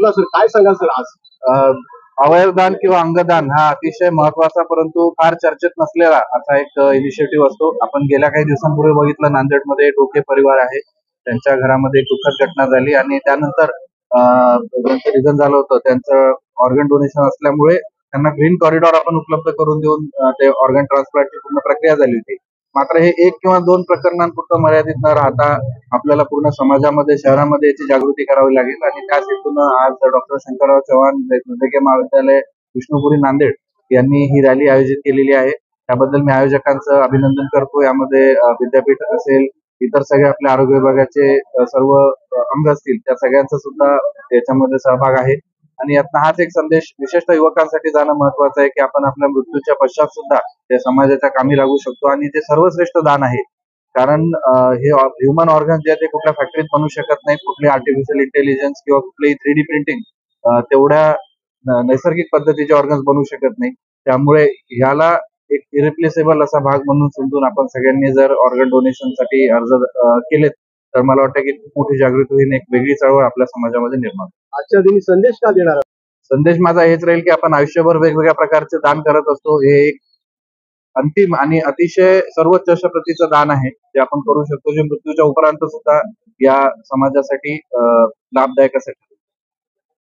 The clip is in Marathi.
बोला सर, काय सांगाल सर आज? अवयवदान किंवा अंगदान हा अतिशय महत्वाचा परंतु फार चर्चेत नसलेला असा एक इनिशिएटिव्ह असतो. आपण गेल्या काही दिवसांपूर्वी बघितलं, नांदेडमध्ये टोके परिवार आहे, त्यांच्या घरामध्ये एक दुःखद घटना झाली आणि त्यानंतर ज्यांचं निधन झालं होतं त्यांचं ऑर्गन डोनेशन असल्यामुळे त्यांना ग्रीन कॉरिडॉर आपण उपलब्ध करून देऊन ते ऑर्गन ट्रान्सप्लांटची पूर्ण प्रक्रिया झाली होती. मात्र हे 1 किंवा 2 प्रकरणांपुरतं मर्यादित न राहता आपल्याला पूर्ण समाजामध्ये, शहरामध्ये याची जागृती करावी लागेल आणि त्याच हेतूनं आज डॉक्टर शंकरराव चव्हाण वैद्यकीय महाविद्यालय विष्णुपुरी नांदेड यांनी ही रॅली आयोजित केलेली आहे. त्याबद्दल मी आयोजकांचं अभिनंदन करतो. यामध्ये विद्यापीठ असेल, इतर सगळे आपल्या आरोग्य विभागाचे सर्व अंग असतील, त्या सगळ्यांचा सुद्धा याच्यामध्ये सहभाग आहे. आणि यातनं हाच एक संदेश विशेषतः युवकांसाठी जाणं महत्वाचं आहे की आपण आपल्या मृत्यूच्या पश्चात सुद्धा त्या समाजाच्या कामी लागू शकतो आणि ते सर्वश्रेष्ठ दान आहे. कारण हे ह्युमन ऑर्गन जे आहे ते कुठल्या फॅक्टरीत बनू शकत नाहीत, कुठली आर्टिफिशियल इंटेलिजन्स किंवा कुठलीही 3D प्रिंटिंग तेवढ्या नैसर्गिक पद्धतीचे ऑर्गन्स बनवू शकत नाही. त्यामुळे ह्याला एक इरिप्लेसेबल असा भाग म्हणून समजून आपण सगळ्यांनी जर ऑर्गन डोनेशनसाठी अर्ज केलेत तर मला वाटतं की खूप मोठी जागृती होईल, एक वेगळी चळवळ आपल्या समाजामध्ये निर्माण. आजच्या दिनी संदेश का देणार? संदेश माझा हेच राहील की आपण आयुष्यभर वेगवेगळ्या प्रकारचे दान करत असतो. हे एक अंतिम आणि अतिशय सर्वोच्च अशा प्रतीचं दान आहे जे आपण करू शकतो, जे मृत्यूच्या उपरांत सुद्धा या समाजासाठी लाभदायक असेल.